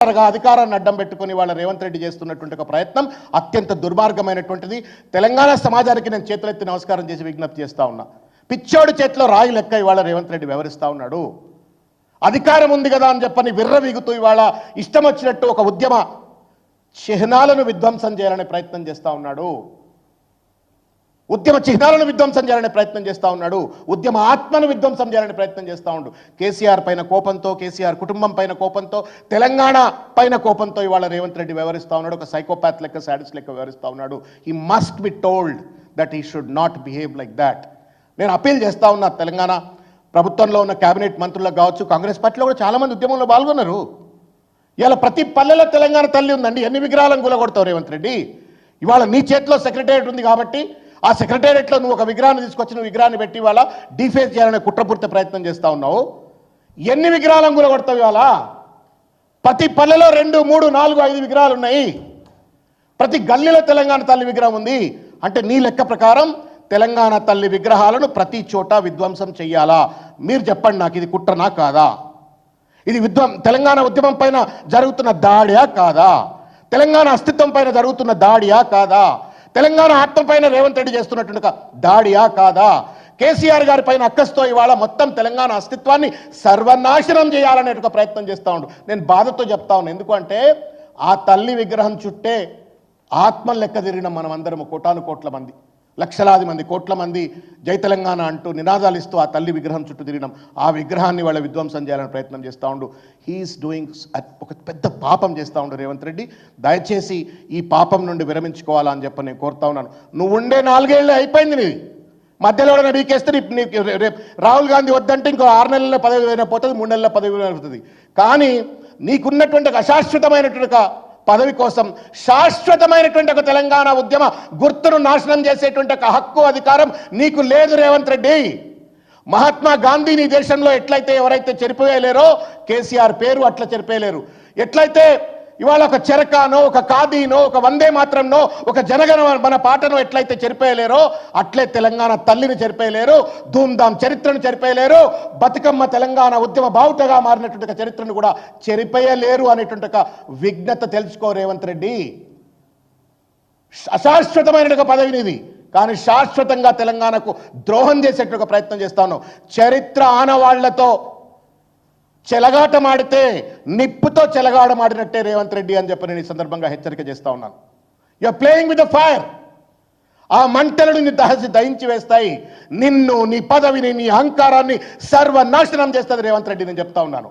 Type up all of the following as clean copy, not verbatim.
అధికారాన్ని అడ్డం పెట్టుకుని వాళ్ళ రేవంత్ రెడ్డి చేస్తున్నటువంటి ఒక ప్రయత్నం అత్యంత దుర్మార్గమైనటువంటిది. తెలంగాణ సమాజానికి నేను చేతులెత్తి నమస్కారం చేసి విజ్ఞప్తి చేస్తా ఉన్నా. పిచ్చోడి చేతిలో రాయి లెక్క ఇవాళ రేవంత్ రెడ్డి వ్యవహరిస్తూ ఉన్నాడు. అధికారం ఉంది కదా అని చెప్పని విర్రవీగుతూ ఇవాళ ఇష్టం వచ్చినట్టు ఒక ఉద్యమ చిహ్నాలను విధ్వంసం చేయాలనే ప్రయత్నం చేస్తూ ఉన్నాడు. ఉద్యమ చిహ్నాలను విధ్వంసం చేయాలనే ప్రయత్నం చేస్తూ ఉన్నాడు. ఉద్యమ ఆత్మను విధ్వంసం చేయాలనే ప్రయత్నం చేస్తూ ఉండు. కేసీఆర్ పైన కోపంతో, కేసీఆర్ కుటుంబం పైన కోపంతో, తెలంగాణ పైన కోపంతో ఇవాళ రేవంత్ రెడ్డి వ్యవహరిస్తూ ఉన్నాడు. ఒక సైకోపాత్ లెక్క, సాడిస్ట్ లెక్క వ్యవహరిస్తూ ఉన్నాడు. He must be told that he should not behave like that. నేను అప్పీల్ చేస్తూ ఉన్నా, తెలంగాణ ప్రభుత్వంలో ఉన్న కేబినెట్ మంత్రులకు కావచ్చు, కాంగ్రెస్ పార్టీలో కూడా చాలామంది ఉద్యమంలో పాల్గొన్నారు. ఇలా ప్రతి పల్లెలో తెలంగాణ తల్లి ఉందండి. ఎన్ని విగ్రహాలను కూలగొడతావు రేవంత్ రెడ్డి? ఇవాళ నీ చేతిలో సెక్రటేరియట్ ఉంది కాబట్టి ఆ సెక్రటేరియట్లో నువ్వు ఒక విగ్రహాన్ని తీసుకొచ్చి నువ్వు విగ్రహాన్ని పెట్టి ఇవాళ డిఫేస్ చేయాలనే కుట్రపూర్తి ప్రయత్నం చేస్తూ ఉన్నావు. ఎన్ని విగ్రహాలను కూలగొడతావు? ఇవాళ ప్రతి పల్లెలో 2, 3, 4, 5 విగ్రహాలు ఉన్నాయి. ప్రతి గల్లీలో తెలంగాణ తల్లి విగ్రహం ఉంది. అంటే నీ లెక్క ప్రకారం తెలంగాణ తల్లి విగ్రహాలను ప్రతి చోట విధ్వంసం చెయ్యాలా? మీరు చెప్పండి నాకు, ఇది కుట్రనా కాదా? ఇది తెలంగాణ ఉద్యమం పైన జరుగుతున్న దాడియా కాదా? తెలంగాణ అస్తిత్వం పైన జరుగుతున్న దాడియా కాదా? తెలంగాణ ఆత్మ పైన రేవంత్ రెడ్డి చేస్తున్నటువంటి దాడియా కాదా? కేసీఆర్ గారి పైన అక్కస్తో ఇవాళ మొత్తం తెలంగాణ అస్తిత్వాన్ని సర్వనాశనం చేయాలనే ఒక ప్రయత్నం చేస్తూ ఉండు. నేను బాధతో చెప్తా ఉన్నాను. ఎందుకంటే ఆ తల్లి విగ్రహం చుట్టే ఆత్మ లెక్క తిరిగిన మనం అందరం కోట్ల మంది, లక్షలాది మంది, కోట్ల మంది జై తెలంగాణ అంటూ నినాదాలు ఇస్తూ ఆ తల్లి విగ్రహం చుట్టూ తిరిగినాం. ఆ విగ్రహాన్ని వాళ్ళ విధ్వంసం చేయాలని ప్రయత్నం చేస్తూ ఉండు. హీఈస్ డూయింగ్ ఒక పెద్ద పాపం చేస్తూ ఉండు రేవంత్ రెడ్డి. దయచేసి ఈ పాపం నుండి విరమించుకోవాలా అని చెప్పి నేను కోరుతా ఉన్నాను. నువ్వు ఉండే 4 ఏళ్ళు అయిపోయింది. నీది మధ్యలో ఎవరైనా వీకేస్తే రేపు రాహుల్ గాంధీ వద్దంటే ఇంకో 6 నెలల పదవి అయినా పోతుంది, 3 నెలల పదవి అవుతుంది. కానీ నీకున్నటువంటి ఒక అశాశ్వతమైనటువంటి పదవి కోసం శాశ్వతమైనటువంటి ఒక తెలంగాణ ఉద్యమ గుర్తును నాశనం చేసేటువంటి ఒక హక్కు, అధికారం నీకు లేదు రేవంత్ రెడ్డి. మహాత్మా గాంధీని ఈ దేశంలో ఎట్లయితే ఎవరైతే చెరిపోయలేరో కేసీఆర్ పేరు అట్లా చెరిపోయలేరు. ఎట్లయితే ఇవాళ ఒక చెరకానో, ఒక ఖాదీనో, ఒక వందే మాత్రంనో, ఒక జనగణ మన పాటనో ఎట్లయితే చెరిపోయలేరో అట్లే తెలంగాణ తల్లిని చెరిపోయలేరు, ధూమ్ధామ్ చరిత్రను చెరిపోయలేరు, బతుకమ్మ తెలంగాణ ఉద్యమ బావుటగా మారినటువంటి చరిత్రను కూడా చెరిపోయలేరు అనేటువంటి ఒక విజ్ఞత తెలుసుకో రేవంత్ రెడ్డి. అశాశ్వతమైన పదవిని ఇది, కానీ శాశ్వతంగా తెలంగాణకు ద్రోహం చేసేటువంటి ప్రయత్నం చేస్తాను. చరిత్ర ఆనవాళ్లతో చెలగాటమాడితే నిప్పుతో చెలగాటమాడినట్టే రేవంత్ రెడ్డి అని చెప్పి నేను ఈ సందర్భంగా హెచ్చరిక చేస్తా ఉన్నాను. You are playing with the fire. ఆ మంటలను దహించి వేస్తాయి. నిన్ను, నీ పదవిని, నీ అహంకారాన్ని సర్వనాశనం చేస్తుంది రేవంత్ రెడ్డి నేను చెప్తా ఉన్నాను.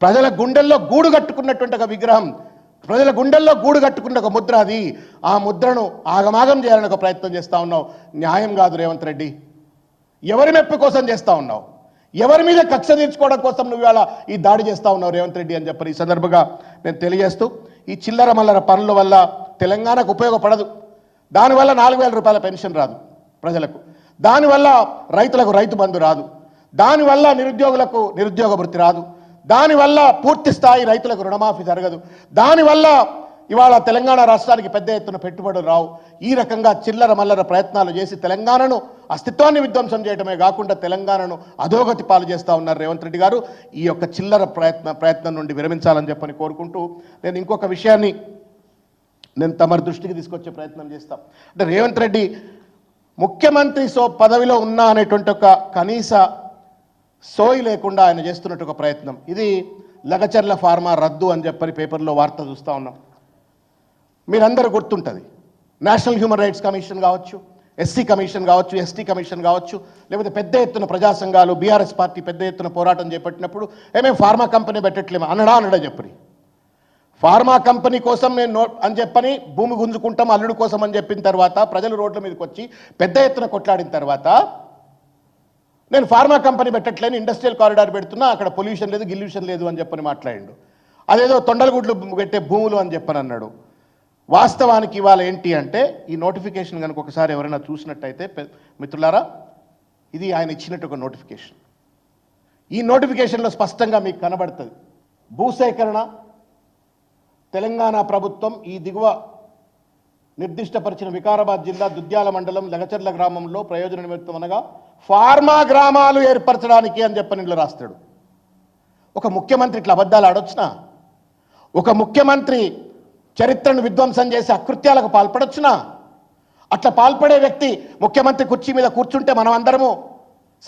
ప్రజల గుండెల్లో గూడు కట్టుకున్నటువంటి ఒక విగ్రహం, ప్రజల గుండెల్లో గూడు కట్టుకున్న ఒక ముద్ర అది. ఆ ముద్రను ఆగమాగం చేయాలని ఒక ప్రయత్నం చేస్తూ ఉన్నావు. న్యాయం కాదు రేవంత్ రెడ్డి. ఎవరి మెప్పు కోసం చేస్తూ ఉన్నావు? ఎవరి మీద కక్ష తీర్చుకోవడం కోసం నువ్వు ఇవాళ ఈ దాడి చేస్తూ ఉన్నావు రేవంత్ రెడ్డి అని చెప్పి ఈ సందర్భంగా నేను తెలియజేస్తూ, ఈ చిల్లర మల్లర పనుల వల్ల తెలంగాణకు ఉపయోగపడదు. దానివల్ల 4,000 రూపాయల పెన్షన్ రాదు ప్రజలకు, దానివల్ల రైతులకు రైతు బంధు రాదు, దానివల్ల నిరుద్యోగులకు నిరుద్యోగ వృత్తి రాదు, దానివల్ల పూర్తి స్థాయి రైతులకు రుణమాఫీ జరగదు, దానివల్ల ఇవాళ తెలంగాణ రాష్ట్రానికి పెద్ద ఎత్తున పెట్టుబడులు రావు. ఈ రకంగా చిల్లర మల్లర ప్రయత్నాలు చేసి తెలంగాణను అస్తిత్వాన్ని విధ్వంసం చేయడమే కాకుండా తెలంగాణను అధోగతి పాలు చేస్తూ ఉన్నారు రేవంత్ రెడ్డి గారు. ఈ యొక్క చిల్లర ప్రయత్నం నుండి విరమించాలని చెప్పని కోరుకుంటూ, నేను ఇంకొక విషయాన్ని నేను తమరి దృష్టికి తీసుకొచ్చే ప్రయత్నం చేస్తాం. అంటే రేవంత్ రెడ్డి ముఖ్యమంత్రి పదవిలో ఉన్నా అనేటువంటి ఒక కనీస సోయి లేకుండా ఆయన చేస్తున్నట్టు ఒక ప్రయత్నం. ఇది లగచర్ల ఫార్మా రద్దు అని చెప్పని పేపర్లో వార్త చూస్తూ ఉన్నాం. మీరందరూ గుర్తుంటుంది, నేషనల్ హ్యూమన్ రైట్స్ కమిషన్ కావచ్చు, ఎస్సీ కమిషన్ కావచ్చు, ఎస్టీ కమిషన్ కావచ్చు, లేకపోతే పెద్ద ఎత్తున ప్రజా సంఘాలు, బీఆర్ఎస్ పార్టీ పెద్ద ఎత్తున పోరాటం చేపట్టినప్పుడు మేము ఫార్మా కంపెనీ పెట్టట్లేము అనడా చెప్పని, ఫార్మా కంపెనీ కోసం నేను అని చెప్పని భూమి గుంజుకుంటాం అల్లుడు కోసం అని చెప్పిన తర్వాత ప్రజలు రోడ్ల మీదకి వచ్చి పెద్ద ఎత్తున కొట్లాడిన తర్వాత నేను ఫార్మా కంపెనీ పెట్టట్లేను, ఇండస్ట్రియల్ కారిడార్ పెడుతున్నా, అక్కడ పొల్యూషన్ లేదు, గిల్యూషన్ లేదు అని చెప్పని మాట్లాడిండు. అదేదో తొండలగుడ్లు పెట్టే భూములు అని చెప్పని అన్నాడు. వాస్తవానికి ఇవాళ ఏంటి అంటే, ఈ నోటిఫికేషన్ కనుక ఒకసారి ఎవరైనా చూసినట్టయితే మిత్రులారా, ఇది ఆయన ఇచ్చినట్టు ఒక నోటిఫికేషన్. ఈ నోటిఫికేషన్లో స్పష్టంగా మీకు కనబడుతుంది, భూసేకరణ తెలంగాణ ప్రభుత్వం ఈ దిగువ నిర్దిష్టపరిచిన వికారాబాద్ జిల్లా దుద్యాల మండలం లగచర్ల గ్రామంలో ప్రయోజన నిమిత్తం అనగా ఫార్మా గ్రామాలు ఏర్పరచడానికి అని చెప్పని రాస్తాడు. ఒక ముఖ్యమంత్రి ఇట్లా అబద్ధాలు ఆడొచ్చునా? ఒక ముఖ్యమంత్రి చరిత్రను విధ్వంసం చేసి అకృత్యాలకు పాల్పడొచ్చునా? అట్లా పాల్పడే వ్యక్తి ముఖ్యమంత్రి కుర్చీ మీద కూర్చుంటే మనం అందరము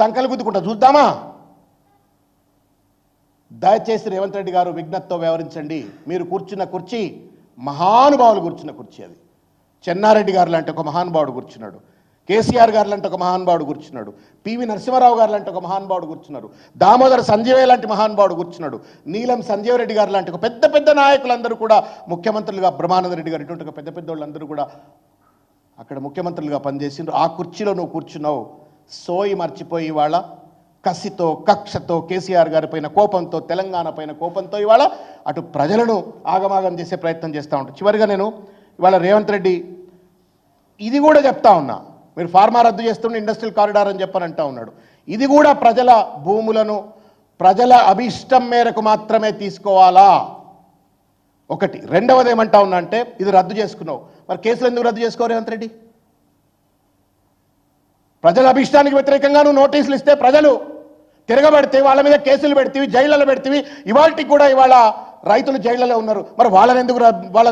సంకలు గుద్దుకుంటా చూద్దామా? దయచేసి రేవంత్ రెడ్డి గారు విజ్ఞతతో వ్యవహరించండి. మీరు కూర్చున్న కుర్చీ మహానుభావులు కూర్చున్న కుర్చీ. అది చెన్నారెడ్డి గారు లాంటి ఒక మహానుభావుడు కూర్చున్నాడు, కేసీఆర్ గారు లాంటి ఒక మహానుభావుడు కూర్చున్నాడు, పివి నరసింహారావు గారు లాంటి ఒక మహానుభావుడు కూర్చున్నారు, దామోదర సంజయ్ లాంటి మహానుభావుడు కూర్చున్నాడు, నీలం సంజీవ్ రెడ్డి గారు లాంటి ఒక పెద్ద పెద్ద నాయకులందరూ కూడా ముఖ్యమంత్రులుగా, బ్రహ్మానంద రెడ్డి గారు ఇటువంటి ఒక పెద్ద పెద్ద వాళ్ళందరూ కూడా అక్కడ ముఖ్యమంత్రులుగా పనిచేసిండ్రు. ఆ కుర్చీలో నువ్వు కూర్చున్నావు. సోయి మర్చిపోయి ఇవాళ కసితో, కక్షతో, కేసీఆర్ గారి పైన కోపంతో, తెలంగాణ పైన కోపంతో ఇవాళ అటు ప్రజలను ఆగమాగం చేసే ప్రయత్నం చేస్తూ ఉంటారు. చివరిగా నేను ఇవాళ రేవంత్ రెడ్డి ఇది కూడా చెప్తా ఉన్నా, మీరు ఫార్మా రద్దు చేస్తుంటే ఇండస్ట్రియల్ కారిడార్ అని చెప్పని అంటా ఉన్నాడు. ఇది కూడా ప్రజల భూములను ప్రజల అభిష్టం మేరకు మాత్రమే తీసుకోవాలా? ఒకటి. రెండవది ఏమంటా ఉన్నా అంటే ఇది రద్దు చేసుకున్నావు, మరి కేసులు ఎందుకు రద్దు చేసుకోవు రేవంత్ రెడ్డి? ప్రజల అభిష్టానికి వ్యతిరేకంగా నువ్వు నోటీసులు ఇస్తే ప్రజలు తిరగబడితే వాళ్ళ మీద కేసులు పెడితేవి, జైళ్ళలో పెడితేవి. ఇవాళకి కూడా ఇవాళ రైతులు జైళ్లలో ఉన్నారు. మరి వాళ్ళని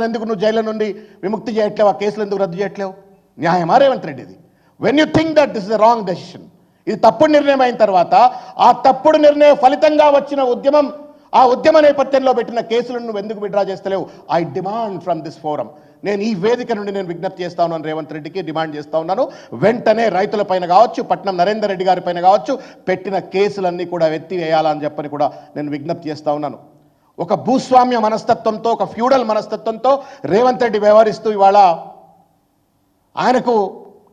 ఎందుకు నువ్వు జైళ్ళ నుండి విముక్తి చేయట్లేవు? ఆ కేసులు ఎందుకు రద్దు చేయట్లేవు? న్యాయమా రేవంత్ రెడ్డి ఇది? When you think that this is the wrong decision, ఇది తప్పుడు నిర్ణయం అయిన తర్వాత ఆ తప్పుడు నిర్ణయం ఫలితంగా వచ్చిన ఉద్యమం, ఆ ఉద్యమ నేపథ్యంలో పెట్టిన కేసులను నువ్వు ఎందుకు విత్డ్రా చేస్తలేవు? I demand from this forum. నేను ఈ వేదిక నుండి నేను విజ్ఞప్తి చేస్తా ఉన్నాను, రేవంత్ రెడ్డికి డిమాండ్ చేస్తా ఉన్నాను, వెంటనే రైతుల పైన కావచ్చు, పట్నం నరేందర్ రెడ్డి గారి పైన కావచ్చు, పెట్టిన కేసులన్నీ కూడా ఎత్తివేయాలని చెప్పని కూడా నేను విజ్ఞప్తి చేస్తా ఉన్నాను. ఒక భూస్వామ్య మనస్తత్వంతో, ఒక ఫ్యూడల్ మనస్తత్వంతో రేవంత్ రెడ్డి వ్యవహరిస్తూ ఇవాళ ఆయనకు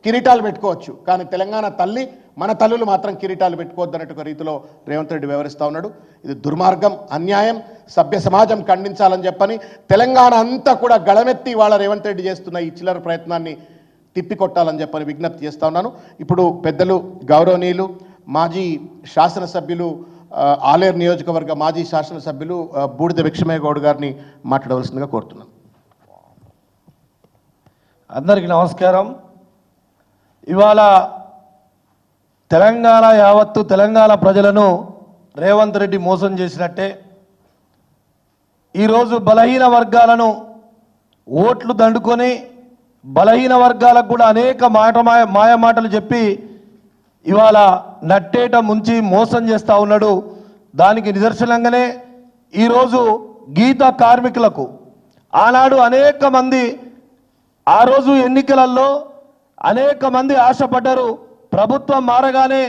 కిరీటాలు పెట్టుకోవచ్చు, కానీ తెలంగాణ తల్లి, మన తల్లులు మాత్రం కిరీటాలు పెట్టుకోవద్దు అన్నట్టు రీతిలో రేవంత్ రెడ్డి వ్యవహరిస్తూ ఉన్నాడు. ఇది దుర్మార్గం, అన్యాయం, సభ్య సమాజం ఖండించాలని చెప్పని తెలంగాణ అంతా కూడా గళమెత్తి వాళ్ళ రేవంత్ రెడ్డి చేస్తున్న ఈ చిల్లర ప్రయత్నాన్ని తిప్పికొట్టాలని చెప్పని విజ్ఞప్తి చేస్తూ ఉన్నాను. ఇప్పుడు పెద్దలు గౌరవనీయులు మాజీ శాసనసభ్యులు, ఆలేరు నియోజకవర్గ మాజీ శాసనసభ్యులు బూడిద విక్షమయ్య గౌడ్ గారిని మాట్లాడవలసిందిగా కోరుతున్నాను. అందరికీ నమస్కారం. ఇవాళ తెలంగాణ యావత్తు తెలంగాణ ప్రజలను రేవంత్ రెడ్డి మోసం చేసినట్టే ఈరోజు బలహీన వర్గాలను ఓట్లు దండుకొని బలహీన వర్గాలకు కూడా అనేక మాయమాటలు చెప్పి ఇవాళ నట్టేట ముంచి మోసం చేస్తూ ఉన్నాడు. దానికి నిదర్శనంగానే ఈరోజు గీత కార్మికులకు ఆనాడు అనేక మంది, ఆ రోజు ఎన్నికలలో అనేక మంది ఆశపడ్డారు. ప్రభుత్వం మారగానే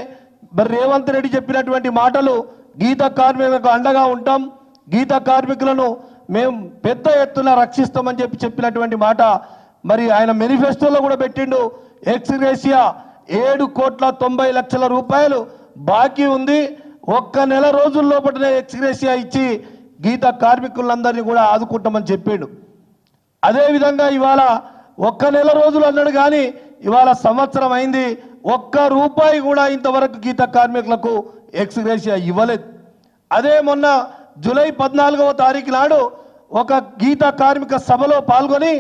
మరి రేవంత్ రెడ్డి చెప్పినటువంటి మాటలు, గీత కార్మికులకు అండగా ఉంటాం, గీత కార్మికులను మేము పెద్ద ఎత్తున రక్షిస్తామని చెప్పినటువంటి మాట మరి ఆయన మేనిఫెస్టోలో కూడా పెట్టిండు. ఎక్స్గ్రేషియా 7,90,00,000 రూపాయలు బాకీ ఉంది, ఒక్క నెల రోజుల లోపలనే ఎక్స్గ్రేషియా ఇచ్చి గీత కార్మికులందరినీ కూడా ఆదుకుంటామని చెప్పిండు. అదేవిధంగా ఇవాళ ఒక్క నెల రోజులు అన్నాడు, కానీ ఇవాళ సంవత్సరం అయింది, ఒక్క రూపాయి కూడా ఇంతవరకు గీత కార్మికులకు ఎక్స్గ్రేషియా ఇవ్వలేదు. అదే మొన్న జూలై 14వ తారీఖు నాడు ఒక గీత కార్మిక సభలో పాల్గొని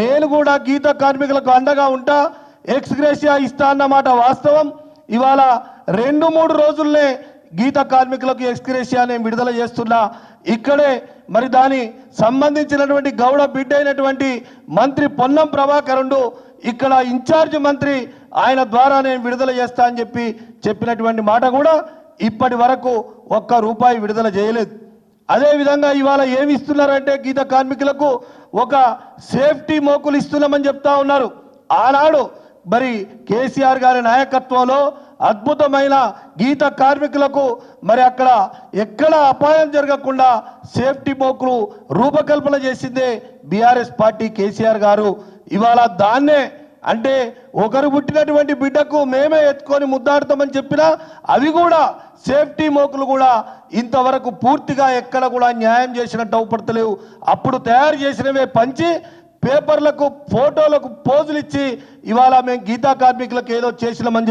నేను కూడా గీత కార్మికులకు అండగా ఉంటా, ఎక్స్గ్రేషియా ఇస్తా అన్నమాట వాస్తవం. ఇవాళ 2-3 రోజుల్నే గీత కార్మికులకు ఎక్స్గ్రేషియా నేను విడుదల చేస్తున్నా. ఇక్కడే మరి దాని సంబంధించినటువంటి గౌడ బిడ్డ అయినటువంటి మంత్రి పొన్నం ప్రభాకరుడు ఇక్కడ ఇన్ఛార్జ్ మంత్రి, ఆయన ద్వారా నేను విడుదల చేస్తా అని చెప్పినటువంటి మాట కూడా ఇప్పటి వరకు ఒక్క రూపాయి విడుదల చేయలేదు. అదేవిధంగా ఇవాళ ఏమి ఇస్తున్నారంటే గీత కార్మికులకు ఒక సేఫ్టీ మోకులు ఇస్తున్నామని చెప్తా ఉన్నారు. ఆనాడు మరి కేసీఆర్ గారి నాయకత్వంలో అద్భుతమైన గీత కార్మికులకు మరి అక్కడ ఎక్కడ అపాయం జరగకుండా సేఫ్టీ మోకులు రూపకల్పన చేసిందే బీఆర్ఎస్ పార్టీ, కేసీఆర్ గారు. ఇవాళ దాన్నే అంటే ఒకరు పుట్టినటువంటి బిడ్డకు మేమే ఎత్తుకొని ముద్దాడుతామని చెప్పినా అవి కూడా సేఫ్టీ మోకులు కూడా ఇంతవరకు పూర్తిగా ఎక్కడ కూడా న్యాయం చేసినట్టు అవుపడతలేవు. అప్పుడు తయారు చేసినవే పంచి పేపర్లకు ఫోటోలకు పోజులు ఇచ్చి ఇవాళ మేము గీతా కార్మికులకు ఏదో చేసినామని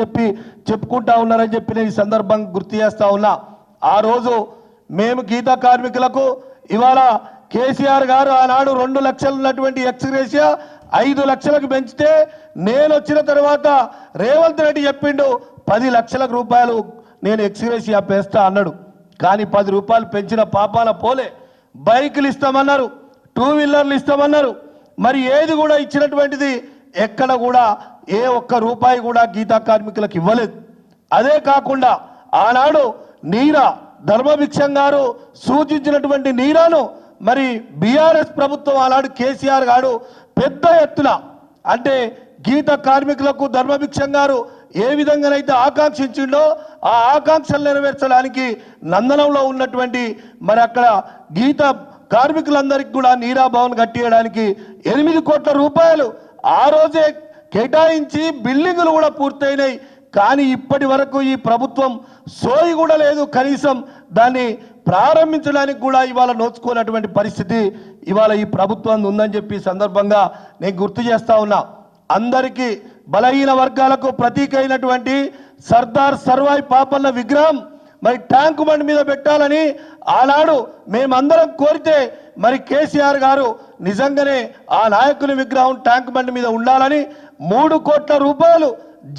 చెప్పుకుంటా ఉన్నారని చెప్పి నేను ఈ సందర్భంగా గుర్తు చేస్తా ఉన్నా. ఆ రోజు మేము గీతా కార్మికులకు ఇవాళ కేసీఆర్ గారు ఆనాడు 2 లక్షలు ఉన్నటువంటి ఎక్స్గ్రేషియా 5 లక్షలకు పెంచితే నేను వచ్చిన తర్వాత రేవంత్ రెడ్డి చెప్పిండు 10 లక్షల రూపాయలు నేను ఎక్స్గ్రేషియా పెంచుతా అన్నాడు. కానీ 10 రూపాయలు పెంచిన పాపాన పోలే. బైకులు ఇస్తామన్నారు, 2 వీలర్లు ఇస్తామన్నారు. మరి ఏది కూడా ఇచ్చినటువంటిది ఎక్కడ కూడా ఏ ఒక్క రూపాయి కూడా గీతా కార్మికులకు ఇవ్వలేదు. అదే కాకుండా ఆనాడు నీరా ధర్మభిక్షం గారు సూచించినటువంటి నీరాను మరి బీఆర్ఎస్ ప్రభుత్వం ఆనాడు కేసీఆర్ గారు పెద్ద ఎత్తున అంటే గీత కార్మికులకు ధర్మభిక్షం గారు ఏ విధంగానైతే ఆకాంక్షించిండో ఆ ఆకాంక్షలు నెరవేర్చడానికి నందనంలో ఉన్నటువంటి మరి అక్కడ గీత కార్మికులందరికీ కూడా నీరా భవన్ కట్టియడానికి 8 కోట్ల రూపాయలు ఆ రోజే కేటాయించి బిల్డింగులు కూడా పూర్తయినాయి. కానీ ఇప్పటి వరకు ఈ ప్రభుత్వం సోయి కూడా లేదు, కనీసం దాన్ని ప్రారంభించడానికి కూడా ఇవాళ నోచుకున్నటువంటి పరిస్థితి ఇవాళ ఈ ప్రభుత్వం ఉందని చెప్పి సందర్భంగా నేను గుర్తు చేస్తా ఉన్నా. అందరికీ బలహీన వర్గాలకు ప్రతీక అయినటువంటి సర్దార్ సర్వాయి పాపన్న విగ్రహం మరి ట్యాంకు బండి మీద పెట్టాలని ఆనాడు మేమందరం కోరితే మరి కేసీఆర్ గారు నిజంగానే ఆ నాయకుని విగ్రహం ట్యాంకు బండి మీద ఉండాలని 3 కోట్ల రూపాయలు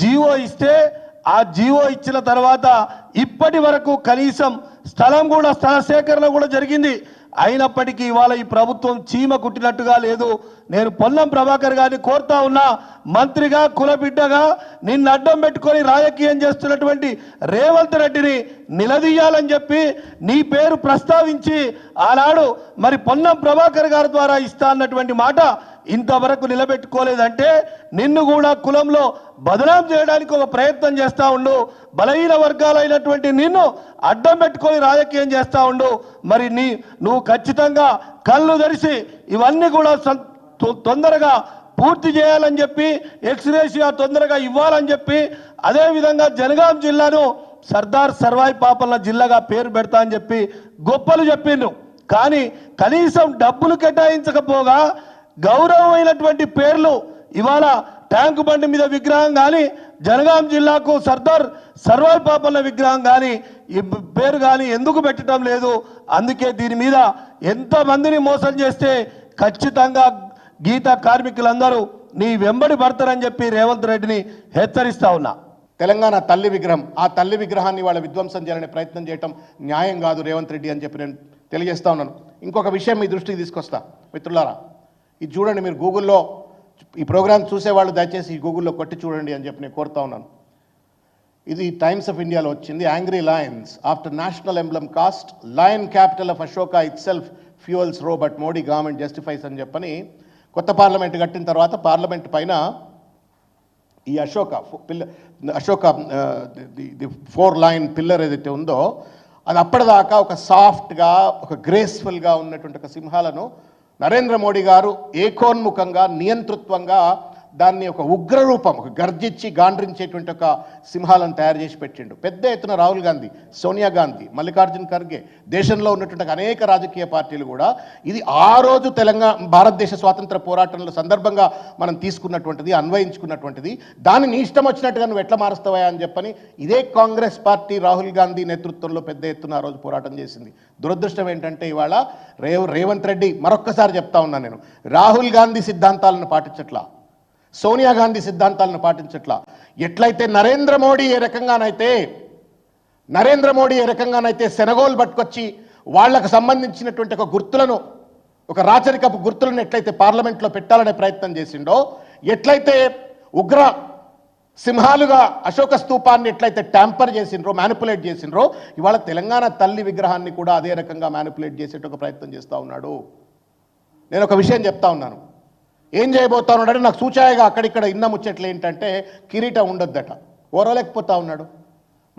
జీవో ఇస్తే ఆ జీవో ఇచ్చిన తర్వాత ఇప్పటి వరకు కనీసం స్థల సేకరణ కూడా జరిగింది. అయినప్పటికీ ఇవాళ ఈ ప్రభుత్వం చీమ కుట్టినట్టుగా లేదు. నేను పొన్నం ప్రభాకర్ గారిని కోరుతా ఉన్నా, మంత్రిగా కులబిడ్డగా నిన్ను అడ్డం పెట్టుకొని రాజకీయం చేస్తున్నటువంటి రేవంత్ రెడ్డిని నిలదీయాలని చెప్పి నీ పేరు ప్రస్తావించి ఆనాడు మరి పొన్నం ప్రభాకర్ గారి ద్వారా ఇస్తా అన్నటువంటి మాట ఇంతవరకు నిలబెట్టుకోలేదంటే నిన్ను కూడా కులంలో బదనాం చేయడానికి ఒక ప్రయత్నం చేస్తా ఉండు. బలహీన వర్గాలైనటువంటి నిన్ను అడ్డం పెట్టుకొని రాజకీయం చేస్తా ఉండు. మరి నువ్వు ఖచ్చితంగా కళ్ళు తెరిచి ఇవన్నీ కూడా తొందరగా పూర్తి చేయాలని చెప్పి ఎక్స్రేషియా తొందరగా ఇవ్వాలని చెప్పి అదేవిధంగా జనగాం జిల్లాను సర్దార్ సర్వాయి పాపన్న జిల్లాగా పేరు పెడతా అని చెప్పి గొప్పలు చెప్పిండ్రు. కానీ కనీసం డబ్బులు కేటాయించకపోగా గౌరవమైనటువంటి పేర్లు ఇవాళ ట్యాంకు బండి మీద విగ్రహం కానీ జనగాం జిల్లాకు సర్దార్ సర్వాయి పాపన్న విగ్రహం కానీ ఈ పేరు కానీ ఎందుకు పెట్టడం లేదు? అందుకే దీని మీద ఎంతమందిని మోసం చేస్తే ఖచ్చితంగా గీత కార్మికులందరూ నీ వెంబడి పడతారని చెప్పి రేవంత్ రెడ్డిని హెచ్చరిస్తా ఉన్నా. తెలంగాణ తల్లి విగ్రహం, ఆ తల్లి విగ్రహాన్ని వాళ్ళ విధ్వంసం చేయాలనే ప్రయత్నం చేయటం న్యాయం కాదు రేవంత్ రెడ్డి అని చెప్పి నేను తెలియజేస్తా ఉన్నాను. ఇంకొక విషయం మీ దృష్టికి తీసుకొస్తా మిత్రులారా, ఇది చూడండి. మీరు గూగుల్లో ఈ ప్రోగ్రామ్ చూసేవాళ్ళు దయచేసి ఈ గూగుల్లో కొట్టి చూడండి అని చెప్పి నేను కోరుతా ఉన్నాను. ఇది టైమ్స్ ఆఫ్ ఇండియాలో వచ్చింది. Angry lions after national emblem cast lion capital of Ashoka itself fuels row but Modi government justifies అని చెప్పని కొత్త పార్లమెంట్ కట్టిన తర్వాత పార్లమెంట్ పైన ఈ అశోక ది 4 లైన్ పిల్లర్ ఏదైతే ఉందో అది అప్పటిదాకా ఒక సాఫ్ట్గా ఒక గ్రేస్ఫుల్గా ఉన్నటువంటి ఒక సింహాలను నరేంద్ర మోడీ గారు ఏకోన్ముఖంగా నియంతృత్వంగా దాన్ని ఒక ఉగ్ర రూపం, ఒక గర్జించి గాండ్రించేటువంటి ఒక సింహాలను తయారు చేసి పెట్టిండు. పెద్ద ఎత్తున రాహుల్ గాంధీ, సోనియా గాంధీ, మల్లికార్జున్ ఖర్గే, దేశంలో ఉన్నటువంటి అనేక రాజకీయ పార్టీలు కూడా ఇది ఆ రోజు భారతదేశ స్వాతంత్ర పోరాటంలో సందర్భంగా మనం తీసుకున్నటువంటిది, అన్వయించుకున్నటువంటిది. దాన్ని ఇష్టం వచ్చినట్టుగా నువ్వు ఎట్లా మారుస్తావా అని చెప్పని ఇదే కాంగ్రెస్ పార్టీ రాహుల్ గాంధీ నేతృత్వంలో పెద్ద ఎత్తున ఆ రోజు పోరాటం చేసింది. దురదృష్టం ఏంటంటే ఇవాళ రేవంత్ రెడ్డి, మరొక్కసారి చెప్తా ఉన్నాను నేను, రాహుల్ గాంధీ సిద్ధాంతాలను పాటించట్లా, సోనియా గాంధీ సిద్ధాంతాలను పాటించట్లా. ఎట్లయితే నరేంద్ర మోడీ ఏ రకంగానైతే సెనగోలు పట్టుకొచ్చి వాళ్లకు సంబంధించినటువంటి ఒక గుర్తులను, ఒక రాచరికపు గుర్తులను ఎట్లయితే పార్లమెంట్లో పెట్టాలనే ప్రయత్నం చేసిండో, ఎట్లయితే ఉగ్ర సింహాలుగా అశోక స్తూపాన్ని ఎట్లయితే ట్యాంపర్ చేసిండ్రో, మ్యానిపులేట్ చేసిండ్రో, ఇవాళ తెలంగాణ తల్లి విగ్రహాన్ని కూడా అదే రకంగా మ్యానిపులేట్ చేసేట ఒక ప్రయత్నం చేస్తూ ఉన్నాడు. నేను ఒక విషయం చెప్తా ఉన్నాను, ఏం చేయబోతా ఉన్నాడంటే నాకు సూచాయగా అక్కడిక్కడ ఇన్న ముచ్చట్లు ఏంటంటే కిరీటం ఉండొద్దట, ఓరలేకపోతా ఉన్నాడు.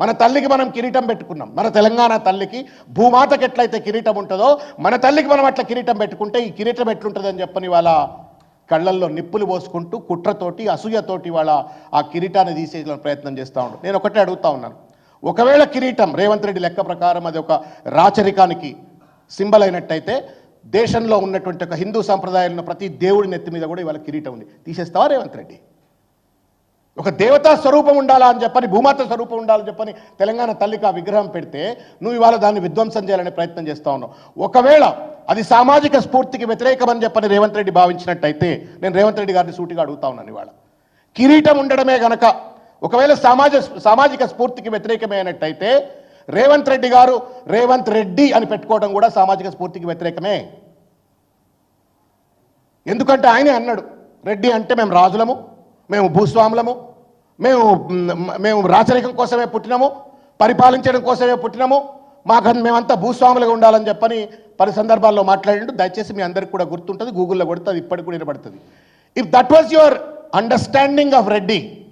మన తల్లికి మనం కిరీటం పెట్టుకున్నాం, మన తెలంగాణ తల్లికి భూమాతకి ఎట్లయితే కిరీటం ఉంటుందో మన తల్లికి మనం అట్లా కిరీటం పెట్టుకుంటే ఈ కిరీటం ఎట్లుంటుందని చెప్పని వాళ్ళ కళ్ళల్లో నిప్పులు పోసుకుంటూ కుట్రతోటి అసూయతోటి వాళ్ళ ఆ కిరీటాన్ని తీసేయాలని ప్రయత్నం చేస్తూ ఉంటాడు. నేను ఒకటే అడుగుతా ఉన్నాను, ఒకవేళ కిరీటం రేవంత్ రెడ్డి లెక్క ప్రకారం అది ఒక రాచరికానికి సింబల్ అయినట్టయితే దేశంలో ఉన్నటువంటి ఒక హిందూ సంప్రదాయాలను ప్రతి దేవుడి నెత్తి మీద కూడా ఇవాళ కిరీటం ఉంది, తీసేస్తావా రేవంత్ రెడ్డి? ఒక దేవతా స్వరూపం ఉండాలా అని చెప్పని, భూమాత స్వరూపం ఉండాలని చెప్పని తెలంగాణ తల్లికి ఆ విగ్రహం పెడితే నువ్వు ఇవాళ దాన్ని విధ్వంసం చేయాలనే ప్రయత్నం చేస్తూ ఉన్నావు. ఒకవేళ అది సామాజిక స్ఫూర్తికి వ్యతిరేకమని చెప్పని రేవంత్ రెడ్డి భావించినట్టయితే నేను రేవంత్ రెడ్డి గారిని సూటిగా అడుగుతా ఉన్నాను, ఇవాళ కిరీటం ఉండడమే గనక ఒకవేళ సామాజిక స్ఫూర్తికి వ్యతిరేకమే అయినట్టయితే రేవంత్ రెడ్డి గారు రేవంత్ రెడ్డి అని పెట్టుకోవడం కూడా సామాజిక స్ఫూర్తికి వ్యతిరేకమే. ఎందుకంటే ఆయనే అన్నాడు, రెడ్డి అంటే మేము రాజులము, మేము భూస్వాములము, మేము రాచరికం కోసమే పుట్టినాము, పరిపాలించడం కోసమే పుట్టినాము, మేమంతా భూస్వాములుగా ఉండాలని చెప్పని పలు సందర్భాల్లో మాట్లాడిండు. దయచేసి మీ అందరికి కూడా గుర్తుంటుంది, గూగుల్లో కొడితే అది ఇప్పటికి కూడా వినబడుతుంది. If that was your understanding of Reddy,